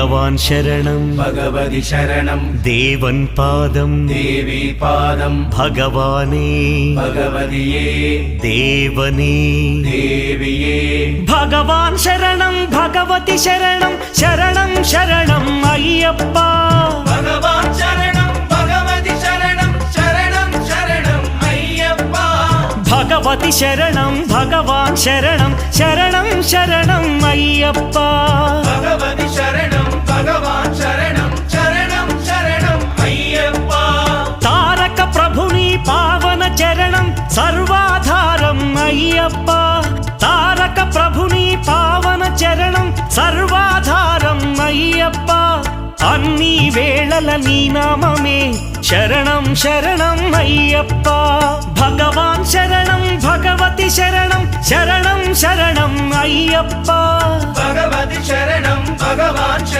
भगवान् शरणं भगवति शरणं देवन् पादं देवी पादं भगवाने भगवतिये देवने देविये भगवान् शरणं भगवति शरणं शरणं शरणं अय्यप्पा भगवान् शरणं भगवति शरणं शरणं शरणं अय्यप्पा भगवति शरणं भगवान् शरणं शरणं शरणं अय्यप्पा भगवति शरणं भगवान् शरणं शरणं शरणं अय्यप्पा तारक प्रभुनि पावन चरणं सर्वाधारम् अय्यप्पा तारक प्रभुनि पावन चरणं सर्वाधारम् अय्यप्पा अन्नी वेळल नी नाममे शरणं शरणं अय्यप्पा भगवान् शरणं भगवति शरणं शरणं शरणं अय्यप्पा भगवति शरणं भगवान्